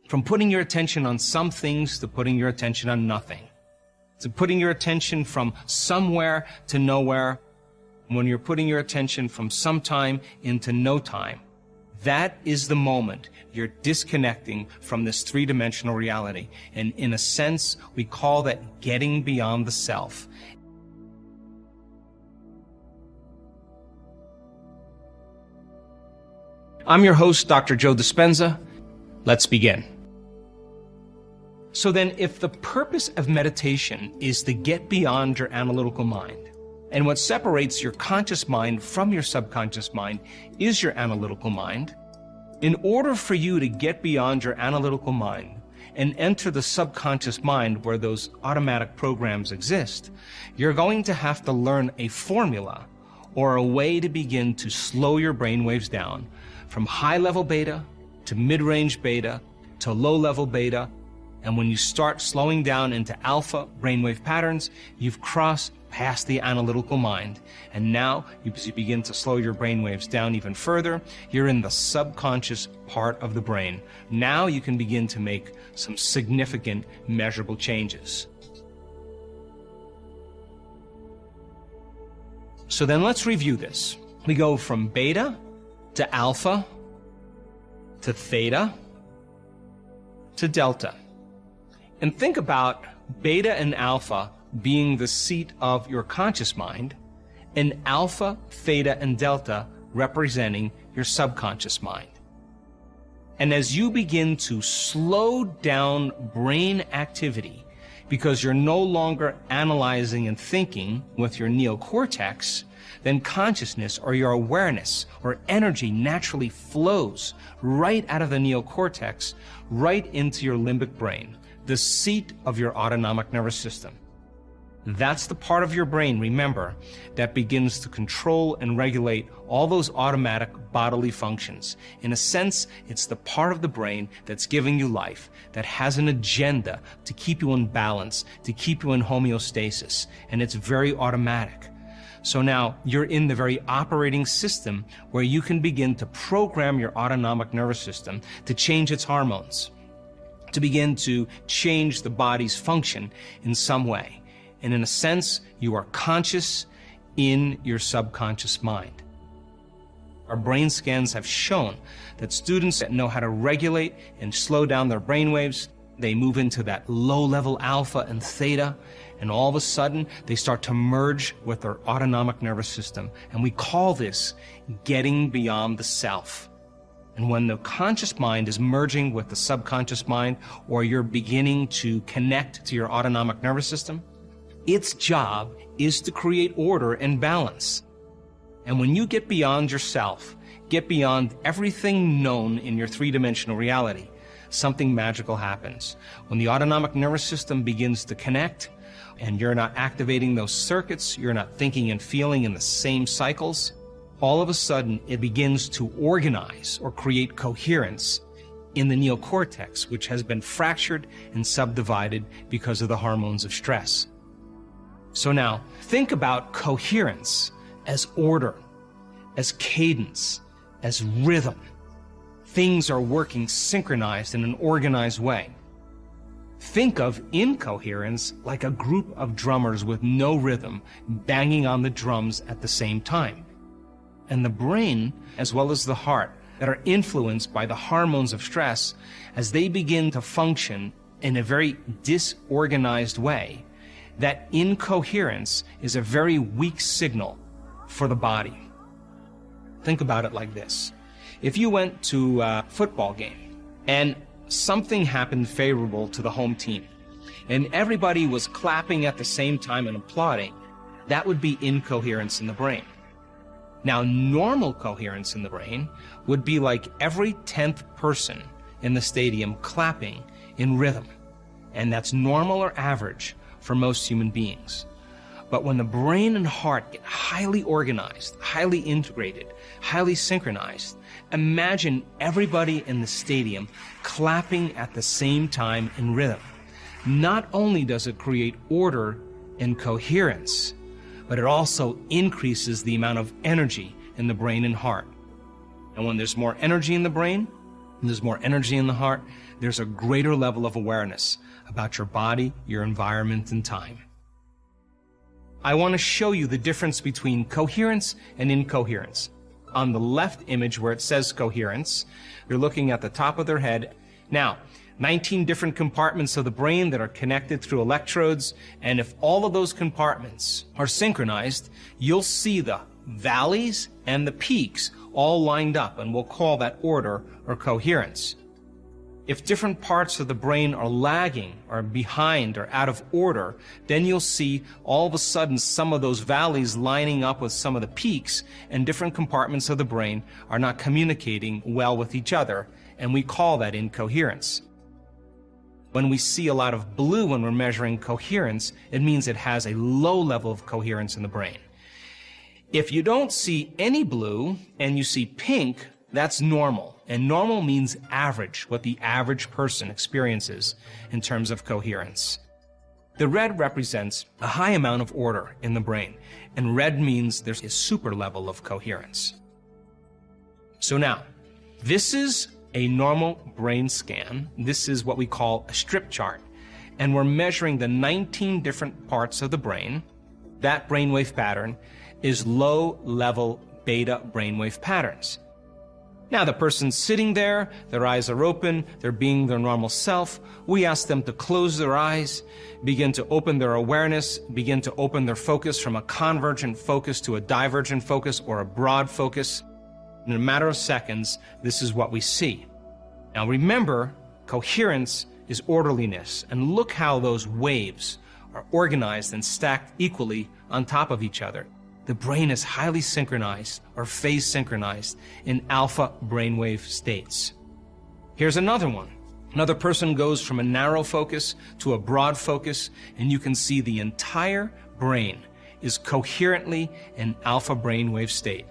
From putting your attention on some things to putting your attention on nothing. To putting your attention from somewhere to nowhere. When you're putting your attention from sometime into no time. That is the moment you're disconnecting from this three-dimensional reality. And in a sense, we call that getting beyond the self. I'm your host, Dr. Joe Dispenza. Let's begin. So then, if the purpose of meditation is to get beyond your analytical mind, and what separates your conscious mind from your subconscious mind is your analytical mind, in order for you to get beyond your analytical mind and enter the subconscious mind where those automatic programs exist, you're going to have to learn a formula or a way to begin to slow your brain waves down from high-level beta to mid-range beta to low-level beta. And when you start slowing down into alpha brainwave patterns, you've crossed past the analytical mind. And now, as you begin to slow your brainwaves down even further, you're in the subconscious part of the brain. Now you can begin to make some significant, measurable changes. So then let's review this. We go from beta to alpha to theta to delta. And think about beta and alpha being the seat of your conscious mind, and alpha, theta, and delta representing your subconscious mind. And as you begin to slow down brain activity, because you're no longer analyzing and thinking with your neocortex, then consciousness or your awareness or energy naturally flows right out of the neocortex, right into your limbic brain, the seat of your autonomic nervous system. That's the part of your brain, remember, that begins to control and regulate all those automatic bodily functions. In a sense, it's the part of the brain that's giving you life, that has an agenda to keep you in balance, to keep you in homeostasis, and it's very automatic. So now you're in the very operating system where you can begin to program your autonomic nervous system to change its hormones, to begin to change the body's function in some way. And in a sense, you are conscious in your subconscious mind. Our brain scans have shown that students that know how to regulate and slow down their brain waves, they move into that low-level alpha and theta, and all of a sudden, they start to merge with their autonomic nervous system. And we call this getting beyond the self. And when the conscious mind is merging with the subconscious mind, or you're beginning to connect to your autonomic nervous system, its job is to create order and balance. And when you get beyond yourself, get beyond everything known in your three-dimensional reality, something magical happens. When the autonomic nervous system begins to connect, and you're not activating those circuits, you're not thinking and feeling in the same cycles, all of a sudden it begins to organize or create coherence in the neocortex, which has been fractured and subdivided because of the hormones of stress. So now, think about coherence as order, as cadence, as rhythm. Things are working synchronized in an organized way. Think of incoherence like a group of drummers with no rhythm banging on the drums at the same time. And the brain, as well as the heart, that are influenced by the hormones of stress, as they begin to function in a very disorganized way, that incoherence is a very weak signal for the body. Think about it like this. If you went to a football game and something happened favorable to the home team, and everybody was clapping at the same time and applauding, that would be incoherence in the brain. Now, normal coherence in the brain would be like every 10th person in the stadium clapping in rhythm. And that's normal or average for most human beings. But when the brain and heart get highly organized, highly integrated, highly synchronized, imagine everybody in the stadium clapping at the same time in rhythm. Not only does it create order and coherence, but it also increases the amount of energy in the brain and heart. And when there's more energy in the brain, there's more energy in the heart, there's a greater level of awareness about your body, your environment, and time. I want to show you the difference between coherence and incoherence. On the left image where it says coherence, you're looking at the top of their head. Now, 19 different compartments of the brain that are connected through electrodes, and if all of those compartments are synchronized, you'll see the valleys and the peaks all lined up, and we'll call that order or coherence. If different parts of the brain are lagging or behind or out of order, then you'll see all of a sudden some of those valleys lining up with some of the peaks, and different compartments of the brain are not communicating well with each other, and we call that incoherence. When we see a lot of blue when we're measuring coherence, it means it has a low level of coherence in the brain. If you don't see any blue and you see pink, that's normal. And normal means average, what the average person experiences in terms of coherence. The red represents a high amount of order in the brain, and red means there's a super level of coherence. So now, this is a normal brain scan. This is what we call a strip chart, and we're measuring the 19 different parts of the brain. That brainwave pattern is low-level beta brainwave patterns. Now, the person's sitting there, their eyes are open, they're being their normal self. We ask them to close their eyes, begin to open their awareness, begin to open their focus from a convergent focus to a divergent focus or a broad focus. In a matter of seconds, this is what we see. Now remember, coherence is orderliness, and look how those waves are organized and stacked equally on top of each other. The brain is highly synchronized or phase synchronized in alpha brainwave states. Here's another one. Another person goes from a narrow focus to a broad focus, and you can see the entire brain is coherently in alpha brainwave state.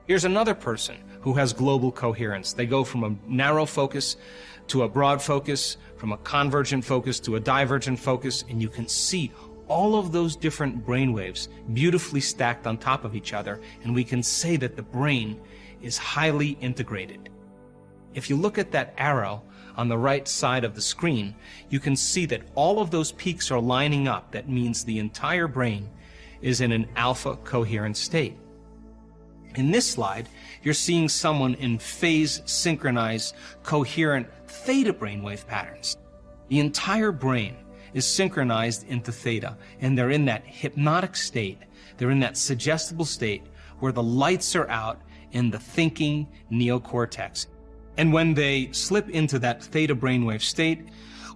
Here's another person who has global coherence. They go from a narrow focus to a broad focus, from a convergent focus to a divergent focus, and you can see all of those different brainwaves beautifully stacked on top of each other, and we can say that the brain is highly integrated. If you look at that arrow on the right side of the screen, you can see that all of those peaks are lining up. That means the entire brain is in an alpha coherent state. In this slide, you're seeing someone in phase synchronized, coherent theta brainwave patterns. The entire brain is synchronized into theta, and they're in that hypnotic state. They're in that suggestible state where the lights are out in the thinking neocortex. And when they slip into that theta brainwave state,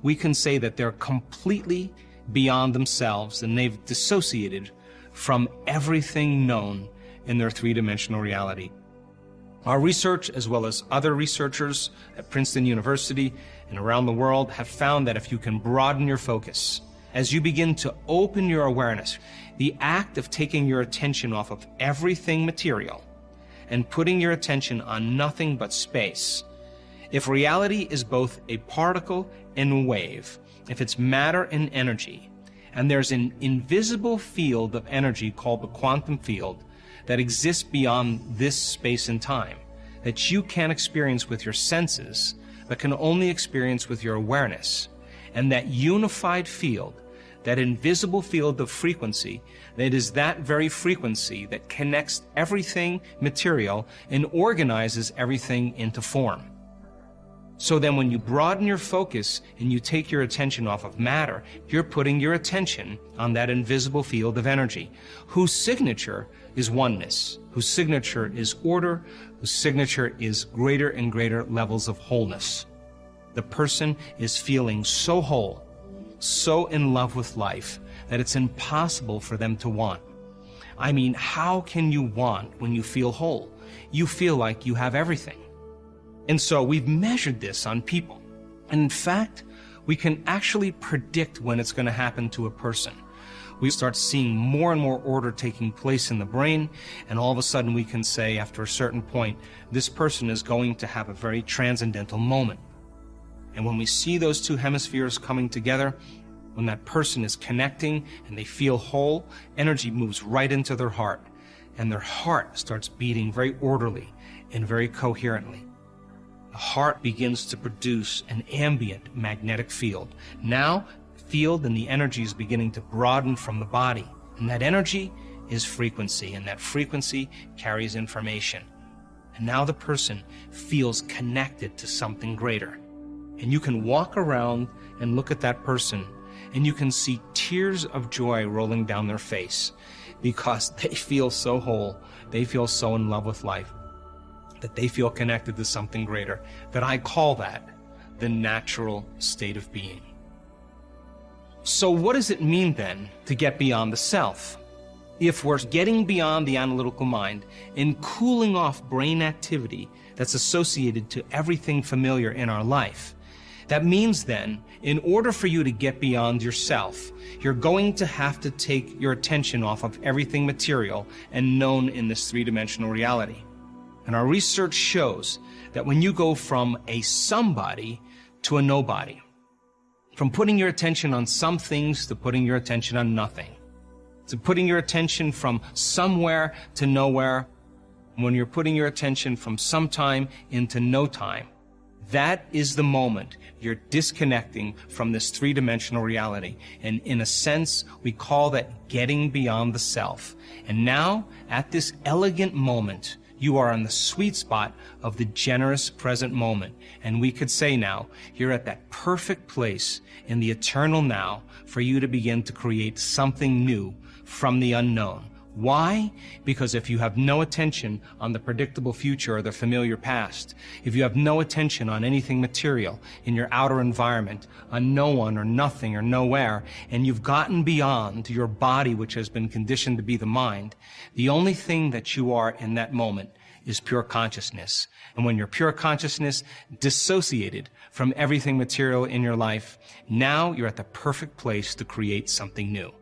we can say that they're completely beyond themselves, and they've dissociated from everything known in their three-dimensional reality. Our research, as well as other researchers at Princeton University and around the world, have found that if you can broaden your focus, as you begin to open your awareness, the act of taking your attention off of everything material and putting your attention on nothing but space, if reality is both a particle and a wave, if it's matter and energy, and there's an invisible field of energy called the quantum field that exists beyond this space and time, that you can't experience with your senses, but can only experience with your awareness. And that unified field, that invisible field of frequency, that is that very frequency that connects everything material and organizes everything into form. So then when you broaden your focus and you take your attention off of matter, you're putting your attention on that invisible field of energy, whose signature is oneness, whose signature is order, whose signature is greater and greater levels of wholeness. The person is feeling so whole, so in love with life, that it's impossible for them to want. I mean, how can you want when you feel whole? You feel like you have everything. And so we've measured this on people. And in fact, we can actually predict when it's going to happen to a person. We start seeing more and more order taking place in the brain, and all of a sudden we can say after a certain point, this person is going to have a very transcendental moment. And when we see those two hemispheres coming together, when that person is connecting and they feel whole, energy moves right into their heart, and their heart starts beating very orderly and very coherently. the heart begins to produce an ambient magnetic field. Now, the field and the energy is beginning to broaden from the body. And that energy is frequency, and that frequency carries information. And now the person feels connected to something greater. And you can walk around and look at that person, and you can see tears of joy rolling down their face because they feel so whole, they feel so in love with life, that they feel connected to something greater, that I call that the natural state of being. So what does it mean then to get beyond the self? If we're getting beyond the analytical mind and cooling off brain activity that's associated to everything familiar in our life, that means then, in order for you to get beyond yourself, you're going to have to take your attention off of everything material and known in this three-dimensional reality. And our research shows that when you go from a somebody to a nobody, from putting your attention on some things to putting your attention on nothing, to putting your attention from somewhere to nowhere, when you're putting your attention from sometime into no time, that is the moment you're disconnecting from this three-dimensional reality. And in a sense, we call that getting beyond the self. And now, at this elegant moment, you are on the sweet spot of the generous present moment. And we could say now, you're at that perfect place in the eternal now for you to begin to create something new from the unknown. Why? Because if you have no attention on the predictable future or the familiar past, if you have no attention on anything material in your outer environment, on no one or nothing or nowhere, and you've gotten beyond your body, which has been conditioned to be the mind, the only thing that you are in that moment is pure consciousness. And when you're pure consciousness, dissociated from everything material in your life, now you're at the perfect place to create something new.